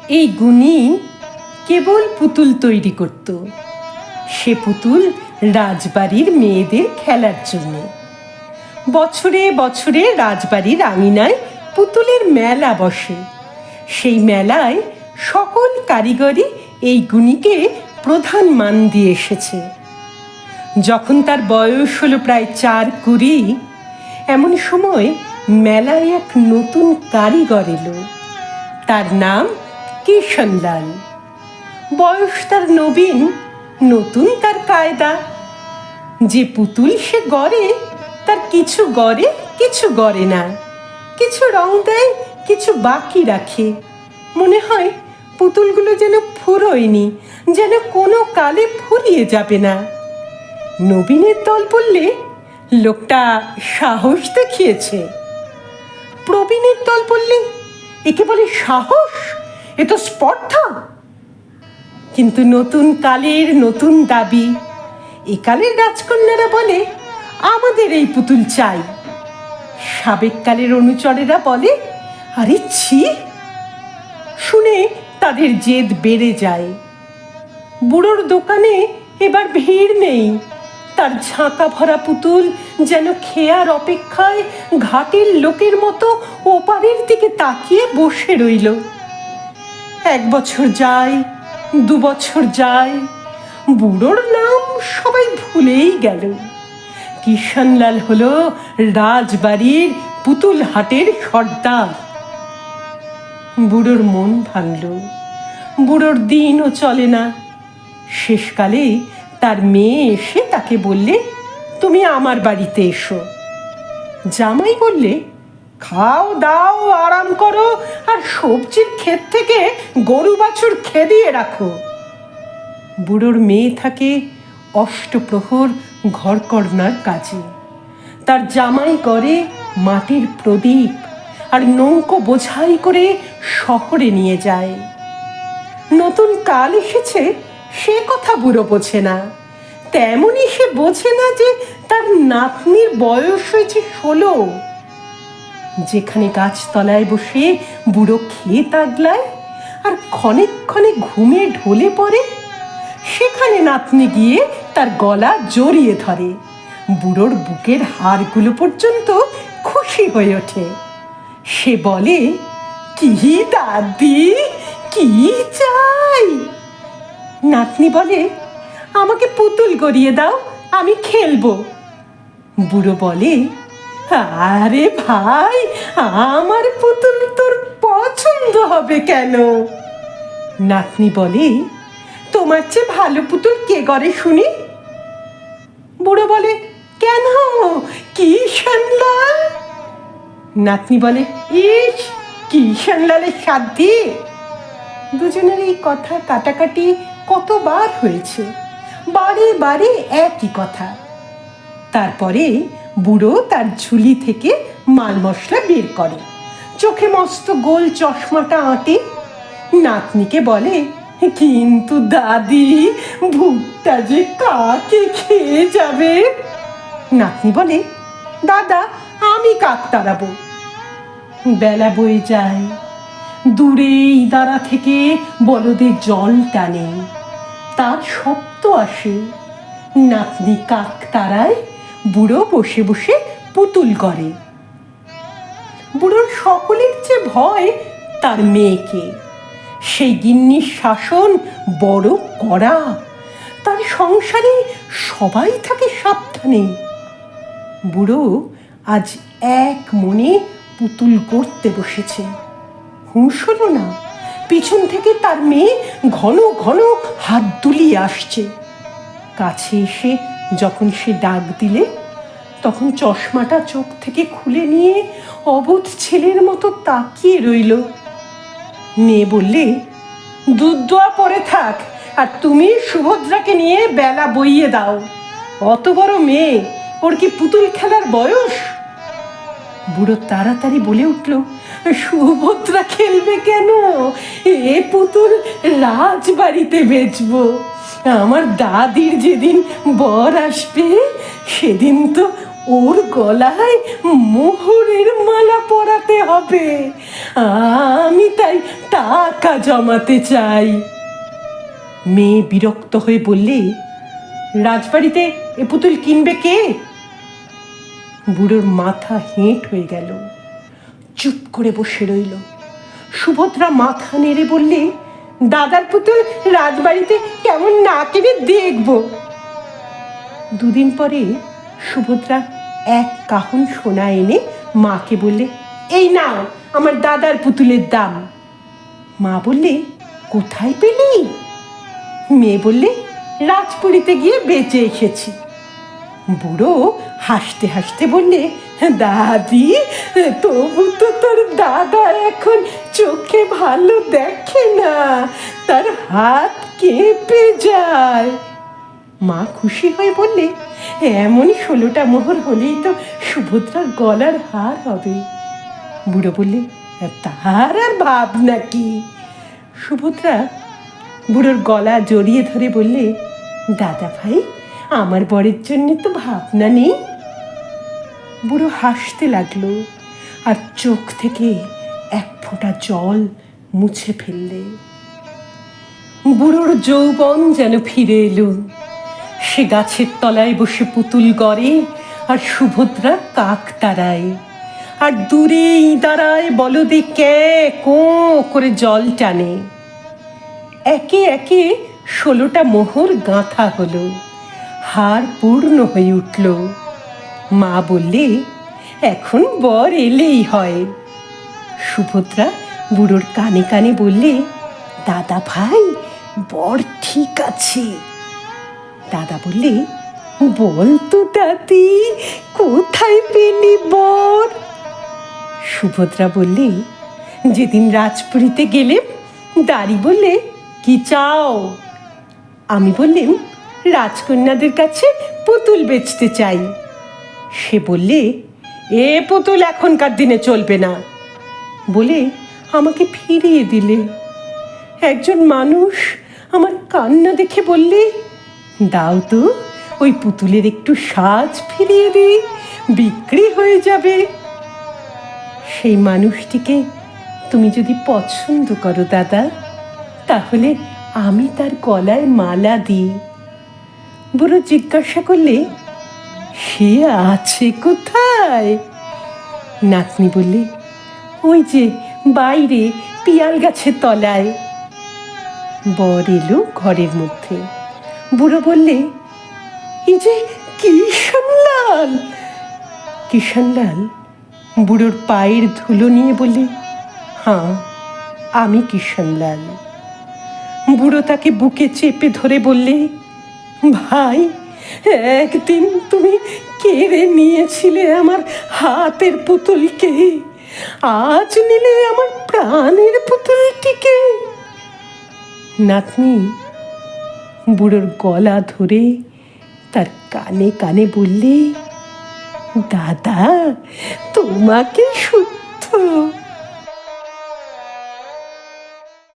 এই গুণী কেবল পুতুল তৈরি করত। সে পুতুল রাজবাড়ির মেয়েদের খেলার জন্য। বছরে বছরে রাজবাড়ির আঙিনায় পুতুলের মেলা বসে। সেই মেলায় সকল কারিগরই এই গুণীকে প্রধান মান দিয়ে এসেছে। যখন তার বয়স হলো প্রায় 4-20, এমন সময় মেলায় এক নতুন কারিগর এলো। তার নাম কিষণলাল। বয়স তার নবীন, নতুন তার কায়দা। যে পুতুল সে গড়ে, তার কিছু গড়ে কিছু গড়ে না, কিছু রং দেয় কিছু বাকি রাখে। মনে হয় পুতুলগুলো যেন ফুরোয়নি, যেন কোনো কালে ফুরিয়ে যাবে না। নবীনের দল বললে লোকটা সাহস দেখিয়েছে। প্রবীণের দল বললে একে বলে সাহস, এ তো স্পর্ধা। কিন্তু নতুন কালের নতুন দাবি। একালের রাজকন্যারা বলে আমাদের এই পুতুল চাই। সাবেক কালের অনুচরেরা বলে আরে ছি। শুনে তাদের জেদ বেড়ে যায়। বুড়োর দোকানে এবার ভিড় নেই। তার ঝাঁকা ভরা পুতুল যেন খেয়ার অপেক্ষায় ঘাটের লোকের মতো ওপারের দিকে তাকিয়ে বসে রইল। 1 বছর যায়, 2 বছর যায়, বুড়োর নাম সবাই ভুলেই গেল। কিষণলাল হলো রাজবাড়ির পুতুল হাটের সর্দার। বুড়োর মন ভাঙল। বুড়োর দিনও চলে না। শেষকালে তার মেয়ে এসে তাকে বললে তুমি আমার বাড়িতে এসো। জামাই বললে খাও দাও আরাম করো, আর সবজির ক্ষেত থেকে গরু বাছুর খেদিয়ে রাখো। বুড়োর মেয়ে থাকে অষ্টপ্রহর ঘরকরনার কাজে। তার জামাই করে মাটির প্রদীপ আর নৌকো বোঝাই করে শহরে নিয়ে যায়। নতুন কাল এসেছে সে কথা বুড়ো বোঝে না। তেমনই সে বোঝে না যে তার নাতনির বয়স হয়েছে 16। যেখানে গাছতলায় বসে বুড়ো ক্ষেত আগলায় আর ক্ষণে ক্ষণে ঘুমে ঢলে পড়ে, সেখানে নাতনি গিয়ে তার গলা জড়িয়ে ধরে। বুড়োর বুকের হাড়গুলো পর্যন্ত খুশি হয়ে ওঠে। সে বলে কি দাদি, কি চাই? নাতনি বলে আমাকে পুতুল গড়িয়ে দাও, আমি খেলবো। বুড়ো বলে আরে ভাই, আমার পুতুল তোর পছন্দ হবে কেন? নাতনি বলে তোমার চেয়ে ভালো পুতুল কে গড়ে শুনি? বুড়ো বলে কেন, কিষণলাল? নাতনি বলে ইস, কিষণলালের সাধ্যি। দুজনের এই কথা কাটাকাটি কতবার হয়েছে, বারে বারে একই কথা। তারপরে বুড়ো তার ঝুলি থেকে মাল মশলা বের করে, চোখে মস্ত গোল চশমাটা আঁটে। নাতনিকে বলে কিন্তু দাদি, ভুট্টা যে কাকে খেয়ে যাবে? নাতনি বলে দাদা, আমি কাক তাড়াবো। বেলা বয়ে যায়। দূরে ইদারা থেকে বলদে জল টানে, তার শব্দ আসে। নাতনি কাক তাড়ায়, বুড়ো বসে বসে পুতুল করে। বুড়োর সকলের চেয়ে ভয় তার মেয়েকে। সেই গিন্নির শাসন বড় কড়া। তার সংসারে সবাই থাকে সাবধানে। বুড়ো আজ এক মনে পুতুল গড়তে বসেছে। হুঁশ হলো না, পিছন থেকে তার মেয়ে ঘন ঘন হাত দুলিয়ে আসছে। কাছে এসে যখন সে ডাক দিলে, তখন চশমাটা চোখ থেকে খুলে নিয়ে অবোধ ছেলের মতো তাকিয়ে রইল। মেয়ে বললে দুধ দোয়া পরে থাক, আর তুমি সুভদ্রাকে নিয়ে বেলা বইয়ে দাও। অত বড় মেয়ে, ওর কি পুতুল খেলার বয়স? বুড়ো তাড়াতাড়ি বলে উঠল সুভদ্রা খেলবে কেন? এ পুতুল রাজবাড়িতে বেচবো। আমার দাদির যেদিন বর আসবে সেদিন তো ওর গলায় মোহরের মালা পরাতে হবে। আমি তাই টাকা জমাতে চাই। মেয়ে বিরক্ত হয়ে বললে, রাজবাড়িতে এ পুতুল কিনবে কে? বুড়োর মাথা হেঁট হয়ে গেল, চুপ করে বসে রইল। সুভদ্রা মাথা নেড়ে বললে, দাদার পুতুল রাজবাড়িতে কেমন না কিনে দেখব। দুদিন পরে সুভদ্রা এক কাহন সোনা এনে মাকে বললে, এই নাও আমার দাদার পুতুলের দাম। মা বললে, কোথায় পেলি? মেয়ে বললে, রাজপুরীতে গিয়ে বেচে এসেছি। বুড়ো হাসতে হাসতে বললে, দাদি, তবু তো তোর দাদা এখন চোখে ভালো দেখে না, তার হাত কেঁপে যায়। মা খুশি হয়ে বললে, এমনই 16টা মোহর হলেই তো সুভদ্রার গলার হার হবে। বুড়ো বললে, তার আর ভাবনা কি? সুভদ্রা বুড়োর গলা জড়িয়ে ধরে বললে, দাদা ভাই, আমার বরের জন্য তো ভাবনা নেই। বুড়ো হাসতে লাগলো আর চোখ থেকে এক ফোঁটা জল মুছে ফেললে। বুড়োর যৌবন যেন ফিরে এলো। সে গাছের তলায় বসে পুতুল গড়ে আর সুভদ্রা কাক তাড়ায়, আর দূরে ইঁদারায় বলদে ক্যাঁ কোঁ করে জল টানে। একে একে 16টা মোহর গাঁথা হলো, হার পূর্ণ হয়ে উঠল। মা বললে, এখন বর এলেই হয়। সুভদ্রা বুড়োর কানে কানে বললে, দাদা ভাই, বর ঠিক আছে। দাদা বললে, বল তো দাদি, কোথায় পেলি বর? সুভদ্রা বললে, যেদিন রাজপুরীতে গেলে দাঁড়ি বললে, কি চাও? আমি বললাম, রাজকন্যাদের কাছে পুতুল বেচতে চাই। সে বললে, এ পুতুল এখনকার দিনে চলবে না বলে আমাকে ফিরিয়ে দিলে। একজন মানুষ আমার কান্না দেখে বললে, দাও তো, ওই পুতুলের একটু সাজ ফিরিয়ে দিই, বিক্রি হয়ে যাবে। সেই মানুষটিকে তুমি যদি পছন্দ করো দাদা, তাহলে আমি তার গলায় মালা দিই। বুড়ো জিজ্ঞাসা করলে, সে আছে কোথায়? নাতনি বললে, ওই যে বাইরে পিয়াল গাছের তলায়। বর এলো ঘরের মধ্যে। বুড়ো বললে, এই যে কিষানলাল। কিষানলাল বুড়োর পায়ের ধুলো নিয়ে বললে, হ্যাঁ, আমি কিষানলাল। বুড়ো তাকে বুকে চেপে ধরে বললে, ভাই, একদিন তুমি কেড়ে নিয়েছিলে আমার হাতের পুতুলকে, আজ নিলে আমার প্রাণের পুতুলটিকে। নাতনি বুড়োর গলা ধরে তার কানে কানে বললে, দাদা, তোমাকে শুধু